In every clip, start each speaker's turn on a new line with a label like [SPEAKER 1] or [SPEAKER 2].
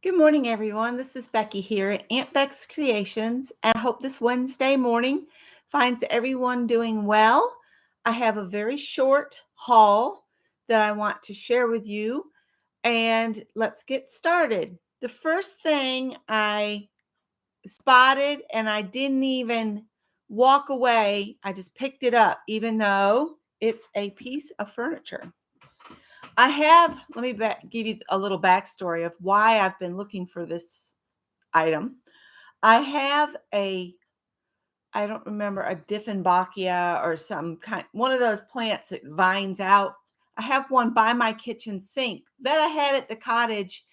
[SPEAKER 1] Good morning, everyone. This is Becky here at Aunt Beck's Creations, and I hope this Wednesday morning finds everyone doing well. I have a very short haul that I want to share with you, and let's get started. The first thing I spotted, and I didn't even walk away, I just picked it up, even though it's a piece of furniture. Let me give you a little backstory of why I've been looking for this item. I have I don't remember, a Dieffenbachia or one of those plants that vines out. I have one by my kitchen sink that I had at the cottage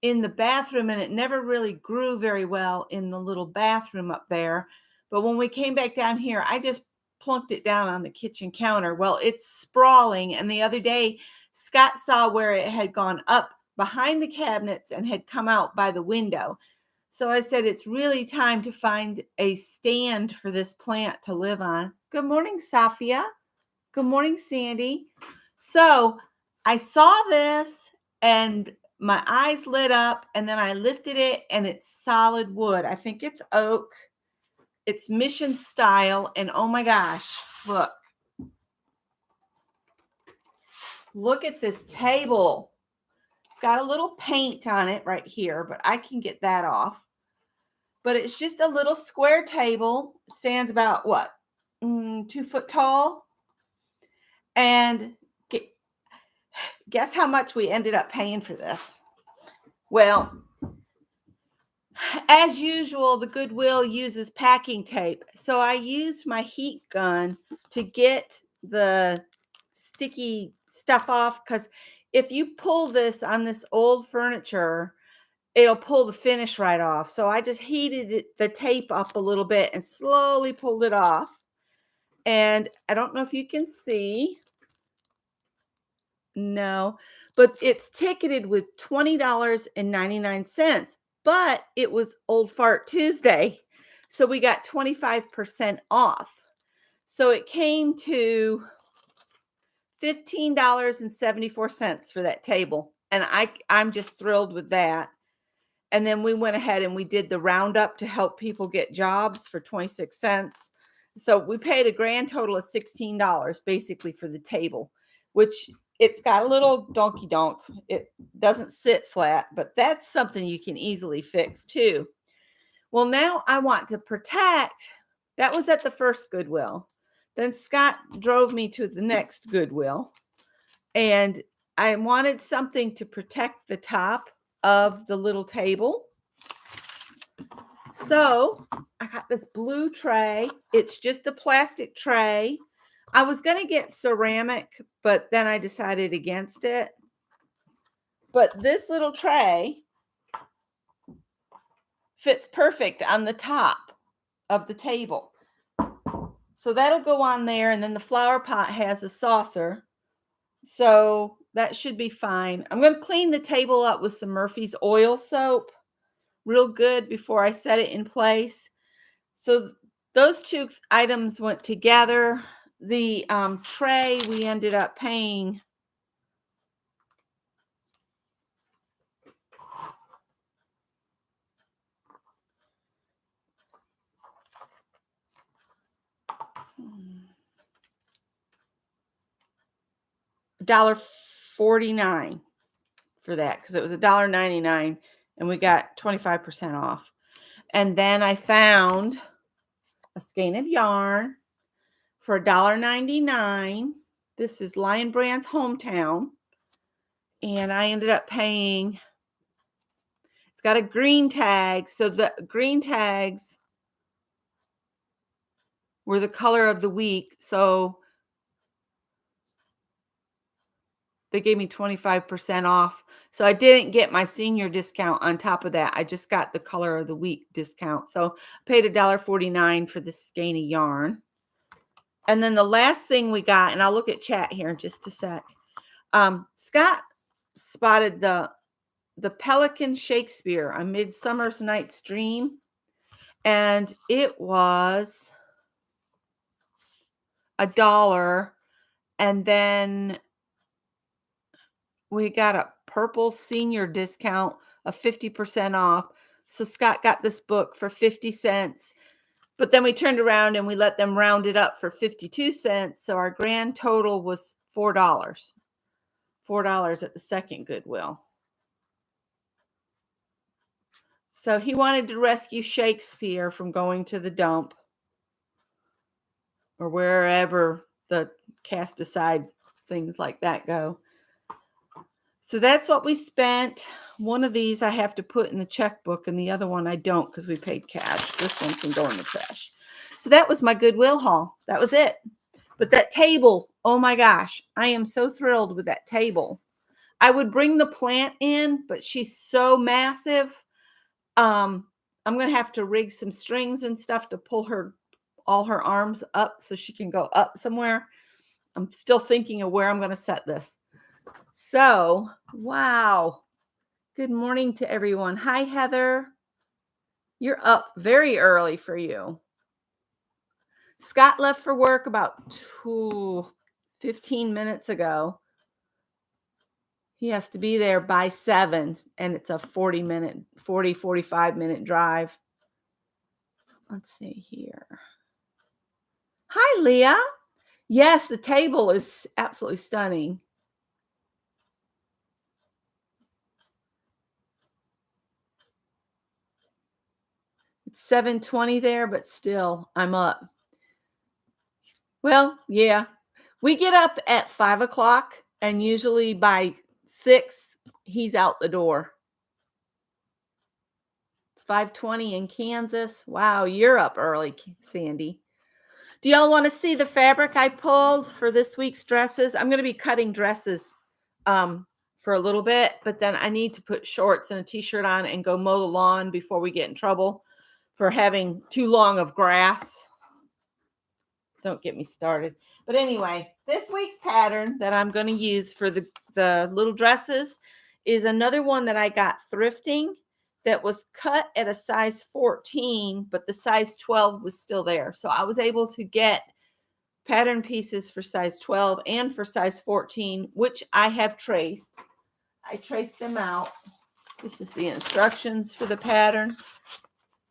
[SPEAKER 1] in the bathroom, and it never really grew very well in the little bathroom up there. But when we came back down here, I just plunked it down on the kitchen counter. Well, it's sprawling, and the other day, Scott saw where it had gone up behind the cabinets and had come out by the window. So I said, it's really time to find a stand for this plant to live on. Good morning, Safia. Good morning, Sandy. So I saw this and my eyes lit up, and then I lifted it, and it's solid wood. I think it's oak. It's mission style. And oh my gosh, look at this table. It's got a little paint on it right here, but I can get that off. But it's just a little square table. It stands about 2 foot tall. And guess how much we ended up paying for this? Well, as usual, the Goodwill uses packing tape. So I used my heat gun to get the sticky stuff off, because if you pull this on this old furniture, it'll pull the finish right off. So I just heated the tape up a little bit and slowly pulled it off. And I don't know if you can see. No, but it's ticketed with $20.99, but it was Old Fart Tuesday. So we got 25% off. So it came to $15.74 for that table. And I'm just thrilled with that. And then we went ahead and we did the roundup to help people get jobs for 26 cents. So we paid a grand total of $16 basically for the table, which it's got a little donkey donk. It doesn't sit flat, but that's something you can easily fix too. Well, now I want to protect. That was at the first Goodwill. Then Scott drove me to the next Goodwill, and I wanted something to protect the top of the little table. So I got this blue tray. It's just a plastic tray. I was going to get ceramic, but then I decided against it. But this little tray fits perfect on the top of the table. So that'll go on there. And then the flower pot has a saucer. So that should be fine. I'm going to clean the table up with some Murphy's oil soap real good before I set it in place. So those two items went together. The tray, we ended up paying $1.49 for that, because it was $1.99 and we got 25% off. And then I found a skein of yarn for $1.99. This is Lion Brand's Hometown. And I ended up paying, it's got a green tag. So the green tags were the color of the week. So they gave me 25% off. So I didn't get my senior discount on top of that. I just got the color of the week discount. So I paid $1.49 for this skein of yarn. And then the last thing we got, and I'll look at chat here in just a sec. Scott spotted the Pelican Shakespeare, A Midsummer's Night's Dream. And it was $1. And then we got a purple senior discount of 50% off. So Scott got this book for 50 cents. But then we turned around and we let them round it up for 52 cents. So our grand total was $4. $4 at the second Goodwill. So he wanted to rescue Shakespeare from going to the dump or wherever the cast aside things like that go. So that's what we spent. One of these I have to put in the checkbook and the other one I don't because we paid cash. This one can go in the trash. So that was my Goodwill haul. That was it. But that table, oh my gosh, I am so thrilled with that table. I would bring the plant in, but she's so massive. I'm going to have to rig some strings and stuff to pull all her arms up so she can go up somewhere. I'm still thinking of where I'm going to set this. So, wow. Good morning to everyone. Hi, Heather. You're up very early for you. Scott left for work about 15 minutes ago. He has to be there by 7, and it's a 45-minute drive. Let's see here. Hi, Leah. Yes, the table is absolutely stunning. It's 7:20 there, but still, I'm up. Well, yeah. We get up at 5 o'clock, and usually by 6, he's out the door. It's 5:20 in Kansas. Wow, you're up early, Sandy. Do y'all want to see the fabric I pulled for this week's dresses? I'm going to be cutting dresses for a little bit, but then I need to put shorts and a t-shirt on and go mow the lawn before we get in trouble for having too long of grass. Don't get me started. But anyway, this week's pattern that I'm going to use for the little dresses is another one that I got thrifting that was cut at a size 14, but the size 12 was still there. So I was able to get pattern pieces for size 12 and for size 14, which I have traced. I traced them out. This is the instructions for the pattern.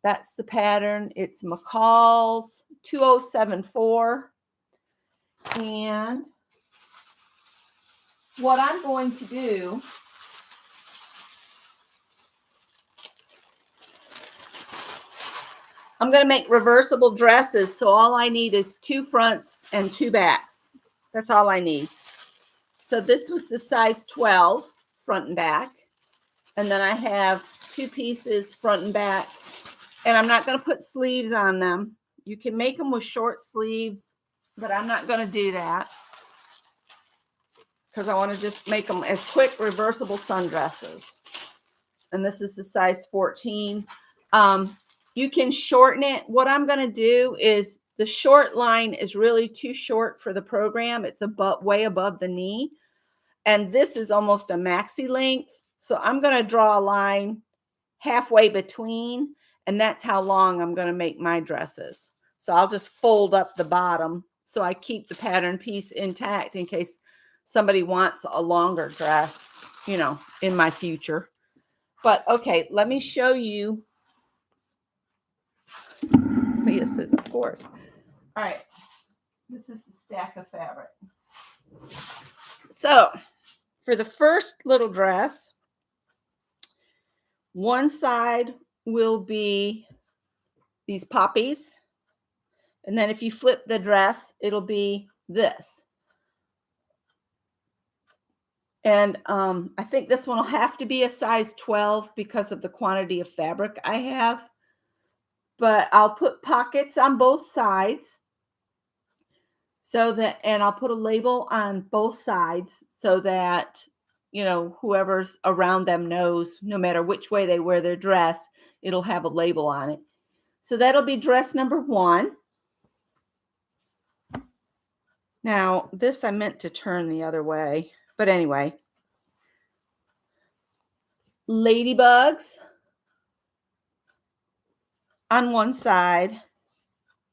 [SPEAKER 1] That's the pattern. It's McCall's 2074. And what I'm going to do I'm going to make reversible dresses. So all I need is 2 fronts and 2 backs. That's all I need. So this was the size 12 front and back. And then I have 2 pieces front and back. And I'm not going to put sleeves on them. You can make them with short sleeves, but I'm not going to do that because I want to just make them as quick reversible sundresses. And this is the size 14. You can shorten it. What I'm going to do is the short line is really too short for the program. It's way above the knee. And this is almost a maxi length. So I'm going to draw a line halfway between, and that's how long I'm going to make my dresses. So I'll just fold up the bottom so I keep the pattern piece intact in case somebody wants a longer dress, in my future. But okay, let me show you. Leah says, of course. All right, this is a stack of fabric. So for the first little dress, one side will be these poppies. And then if you flip the dress, it'll be this. And I think this one will have to be a size 12 because of the quantity of fabric I have. But I'll put pockets on both sides and I'll put a label on both sides so that, whoever's around them knows no matter which way they wear their dress, it'll have a label on it. So that'll be dress number 1. Now, this I meant to turn the other way, but anyway. Ladybugs on one side,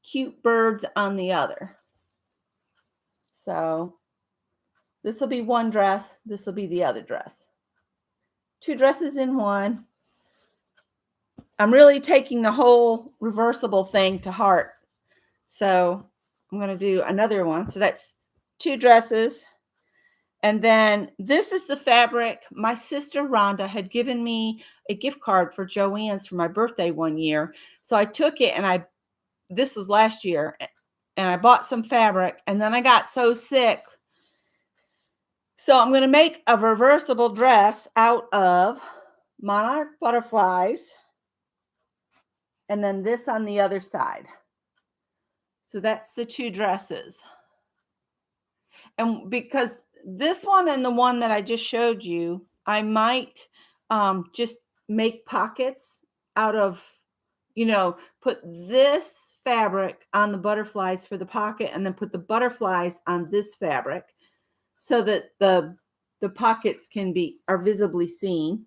[SPEAKER 1] cute birds on the other. So This will be one dress. This will be the other dress. 2 dresses in one. I'm really taking the whole reversible thing to heart. So I'm going to do another one. So that's 2 dresses. And then this is the fabric. My sister Rhonda had given me a gift card for Joann's for my birthday one year. So I took it and this was last year, and I bought some fabric, and then I got so sick. So I'm going to make a reversible dress out of monarch butterflies, and then this on the other side. So that's the 2 dresses. And because this one and the one that I just showed you, I might just make pockets out of, put this fabric on the butterflies for the pocket, and then put the butterflies on this fabric so that the pockets are visibly seen,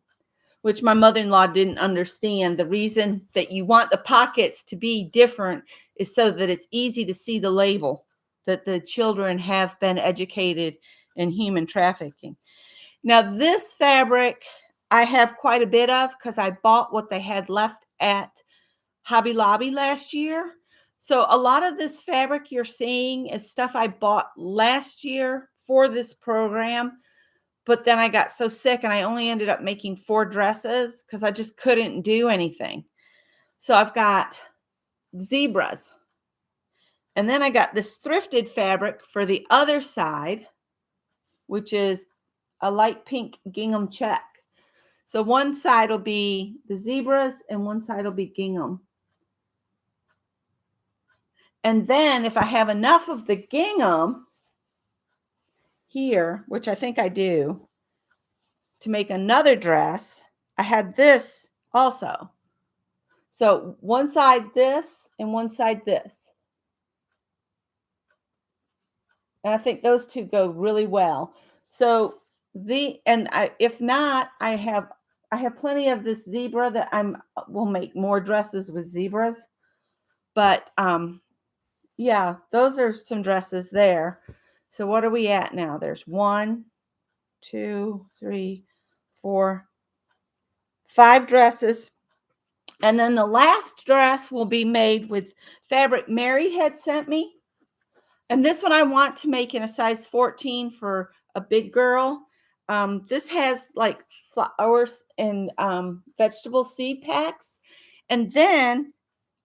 [SPEAKER 1] which my mother-in-law didn't understand. The reason that you want the pockets to be different is so that it's easy to see the label that the children have been educated in human trafficking. Now, this fabric I have quite a bit of because I bought what they had left at Hobby Lobby last year. So a lot of this fabric you're seeing is stuff I bought last year for this program. But then I got so sick and I only ended up making 4 dresses because I just couldn't do anything. So I've got zebras. And then I got this thrifted fabric for the other side, which is a light pink gingham check. So one side will be the zebras and one side will be gingham. And then if I have enough of the gingham here, which I think I do, to make another dress, I had this also. So one side this and one side this. And I think those 2 go really well. So if not, I have plenty of this zebra that will make more dresses with zebras. But yeah, those are some dresses there. So what are we at now? There's 1, 2, 3, 4, 5 dresses. And then the last dress will be made with fabric Mary had sent me. And this one I want to make in a size 14 for a big girl. This has like flowers and vegetable seed packs. And then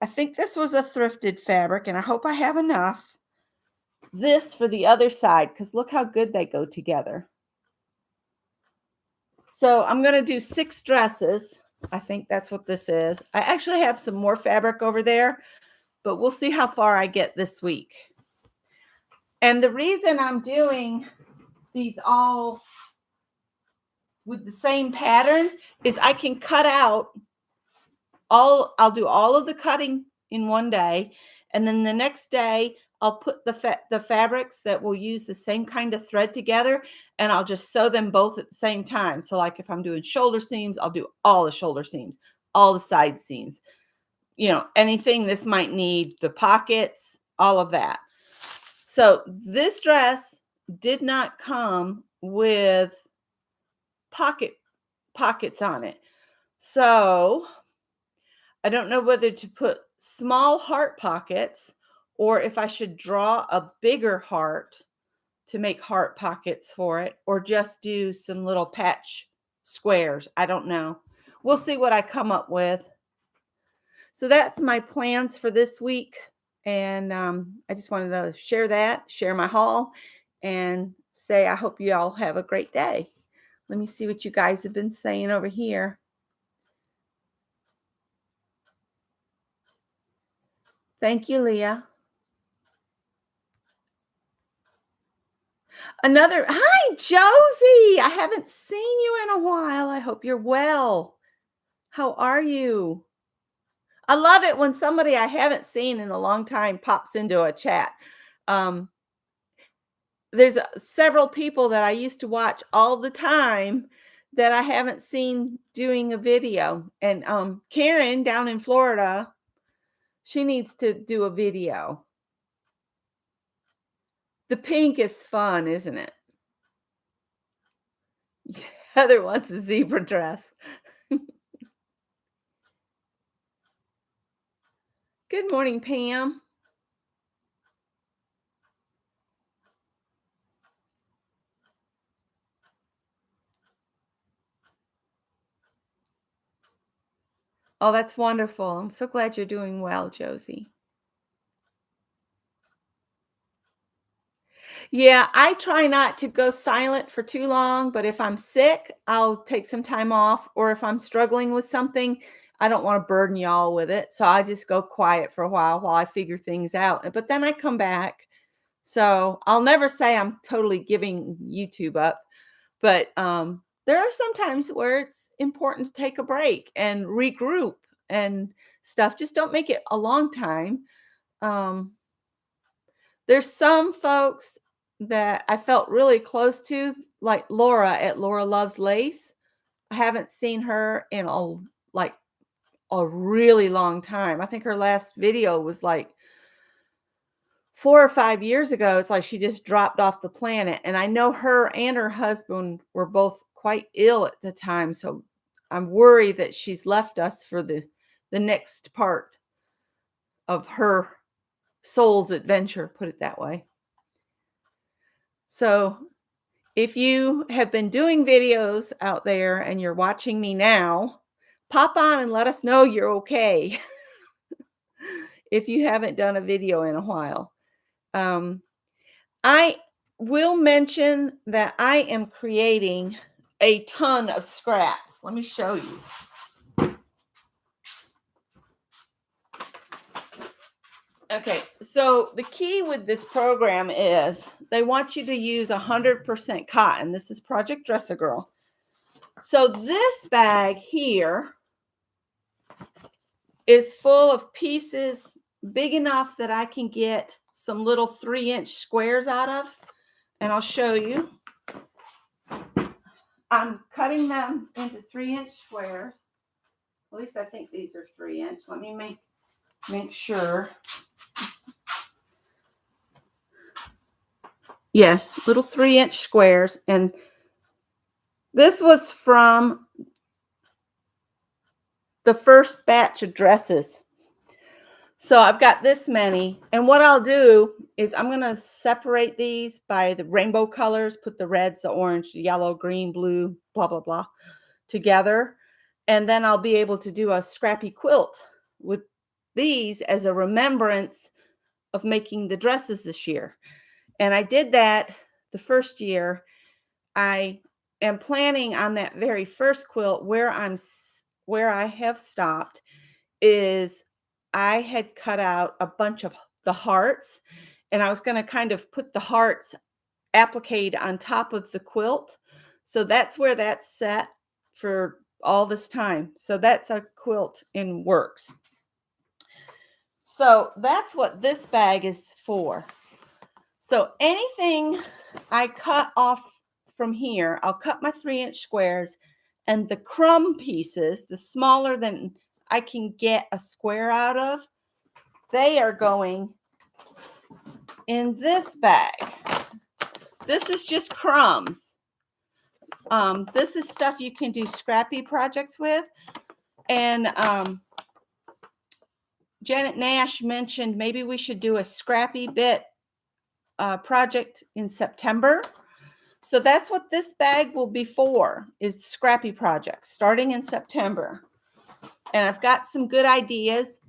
[SPEAKER 1] I think this was a thrifted fabric, and I hope I have enough. This for the other side, because look how good they go together. So I'm going to do 6 dresses. I think that's what this is. I actually have some more fabric over there, but we'll see how far I get this week. And the reason I'm doing these all with the same pattern is I can cut out I'll do all of the cutting in one day, and then the next day I'll put the fabrics that will use the same kind of thread together, and I'll just sew them both at the same time. So like if I'm doing shoulder seams, I'll do all the shoulder seams, all the side seams, anything this might need, the pockets, all of that. So this dress did not come with pockets on it. So I don't know whether to put small heart pockets or if I should draw a bigger heart to make heart pockets for it, or just do some little patch squares. I don't know. We'll see what I come up with. So that's my plans for this week. And I just wanted to share my haul, and say I hope you all have a great day. Let me see what you guys have been saying over here. Thank you, Leah. Hi, Josie. I haven't seen you in a while. I hope you're well. How are you? I love it when somebody I haven't seen in a long time pops into a chat. There's several people that I used to watch all the time that I haven't seen doing a video. And Karen down in Florida, she needs to do a video. The pink is fun, isn't it? Heather wants a zebra dress. Good morning, Pam. Oh, that's wonderful. I'm so glad you're doing well, Josie. Yeah, I try not to go silent for too long, but if I'm sick, I'll take some time off, or if I'm struggling with something, I don't want to burden y'all with it. So I just go quiet for a while I figure things out. But then I come back. So I'll never say I'm totally giving YouTube up, but there are some times where it's important to take a break and regroup and stuff. Just don't make it a long time. Um, there's some folks that I felt really close to, like Laura at Laura Loves Lace. I haven't seen her in like a really long time. I think her last video was like 4 or 5 years ago. It's like she just dropped off the planet, and I know her and her husband were both quite ill at the time, so I'm worried that she's left us for the next part of her soul's adventure, put it that way. So, if you have been doing videos out there and you're watching me now, pop on and let us know you're okay if you haven't done a video in a while. I will mention that I am creating a ton of scraps. Let me show you. Okay, so the key with this program is they want you to use 100% cotton. This is Project Dress-A-Girl. So this bag here is full of pieces big enough that I can get some little 3-inch squares out of, and I'll show you. I'm cutting them into 3-inch squares. At least I think these are 3-inch. Let me make sure. Yes, little 3-inch squares. And this was from the first batch of dresses. So I've got this many. And what I'll do is I'm going to separate these by the rainbow colors, put the reds, the orange, the yellow, green, blue, blah, blah, blah, together. And then I'll be able to do a scrappy quilt with these as a remembrance of making the dresses this year. And I did that the first year. I am planning on that very first quilt. Where I have stopped is I had cut out a bunch of the hearts, and I was going to kind of put the hearts appliqued on top of the quilt. So that's where that's set for all this time. So that's a quilt in works. So that's what this bag is for. So anything I cut off from here, I'll cut my 3-inch squares, and the crumb pieces, the smaller than I can get a square out of, they are going in this bag. This is just crumbs. This is stuff you can do scrappy projects with. And Janet Nash mentioned maybe we should do a scrappy bit project in September. So that's what this bag will be for, is scrappy projects starting in September. And I've got some good ideas.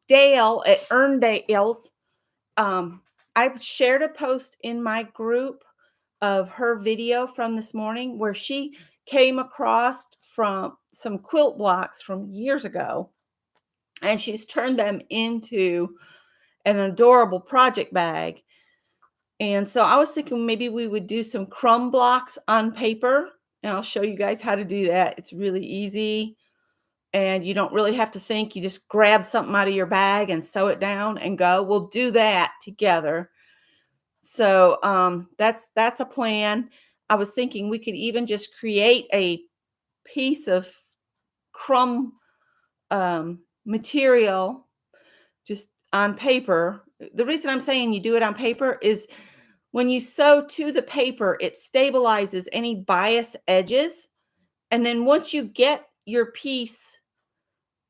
[SPEAKER 1] Dale at Earndale's, I shared a post in my group of her video from this morning where she came across from some quilt blocks from years ago, and she's turned them into an adorable project bag. And so I was thinking maybe we would do some crumb blocks on paper, and I'll show you guys how to do that. It's really easy, and you don't really have to think. You just grab something out of your bag and sew it down and go. We'll do that together. So that's a plan. I was thinking we could even just create a piece of crumb material just on paper. The reason I'm saying you do it on paper is When you sew to the paper, it stabilizes any bias edges. And then once you get your piece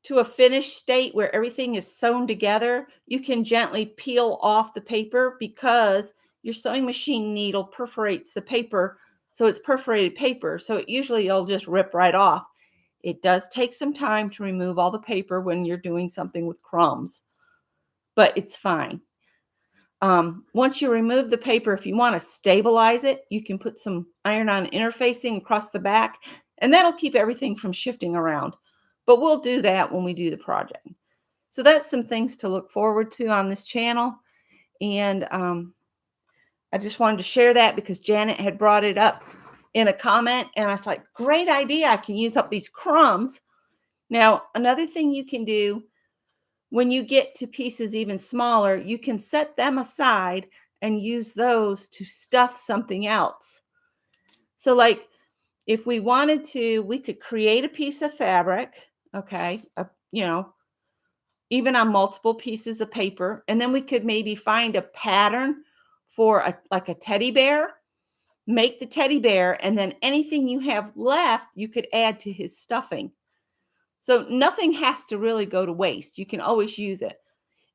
[SPEAKER 1] to a finished state where everything is sewn together, you can gently peel off the paper because your sewing machine needle perforates the paper. So it's perforated paper. So it usually it'll just rip right off. It does take some time to remove all the paper when you're doing something with crumbs, but it's fine. Once you remove the paper, if you want to stabilize it, you can put some iron-on interfacing across the back, and that'll keep everything from shifting around. But we'll do that when we do the project. So that's some things to look forward to on this channel. And I just wanted to share that because Janet had brought it up in a comment, and I was like, great idea. I can use up these crumbs. Now, another thing you can do when you get to pieces even smaller, you can set them aside and use those to stuff something else. So like if we wanted to, we could create a piece of fabric, okay, even on multiple pieces of paper, and then we could maybe find a pattern for like a teddy bear, make the teddy bear, and then anything you have left, you could add to his stuffing. So nothing has to really go to waste. You can always use it.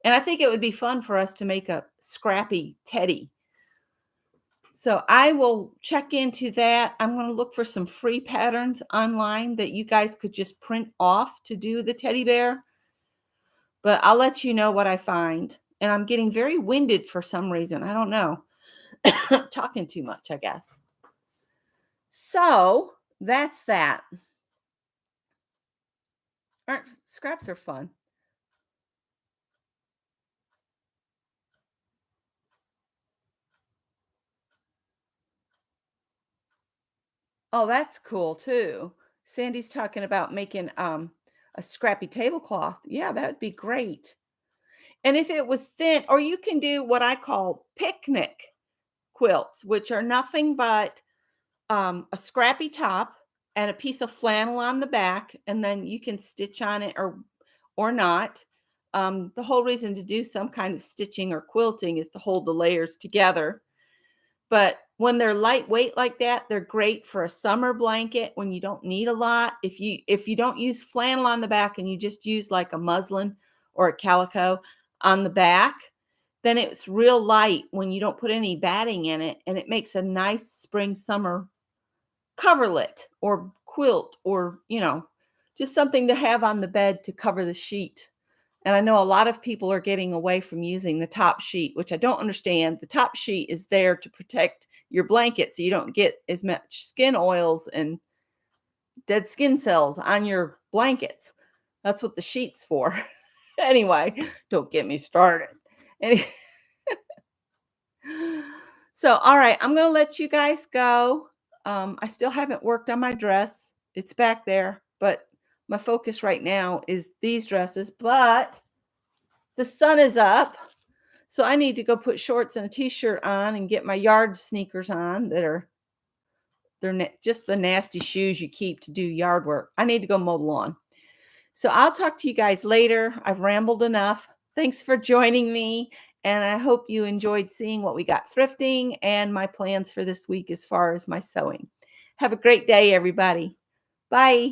[SPEAKER 1] And I think it would be fun for us to make a scrappy teddy. So I will check into that. I'm going to look for some free patterns online that you guys could just print off to do the teddy bear. But I'll let you know what I find. And I'm getting very winded for some reason. I don't know. Talking too much, I guess. So that's that. Scraps are fun. Oh, that's cool too. Sandy's talking about making a scrappy tablecloth. Yeah, that would be great. And if it was thin, or you can do what I call picnic quilts, which are nothing but a scrappy top and a piece of flannel on the back, and then you can stitch on it or not. The whole reason to do some kind of stitching or quilting is to hold the layers together. But when they're lightweight like that, they're great for a summer blanket when you don't need a lot. If you don't use flannel on the back and you just use like a muslin or a calico on the back, then it's real light when you don't put any batting in it, and it makes a nice spring summer coverlet or quilt, or just something to have on the bed to cover the sheet. And I know a lot of people are getting away from using the top sheet, which I don't understand. The top sheet is there to protect your blanket so you don't get as much skin oils and dead skin cells on your blankets. That's what the sheet's for. Anyway, don't get me started. So, all right, I'm going to let you guys go. I still haven't worked on my dress. It's back there, but my focus right now is these dresses. But the sun is up, so I need to go put shorts and a t-shirt on and get my yard sneakers on they're just the nasty shoes you keep to do yard work. I need to go mow the lawn. So I'll talk to you guys later. I've rambled enough. Thanks for joining me, and I hope you enjoyed seeing what we got thrifting and my plans for this week as far as my sewing. Have a great day, everybody. Bye.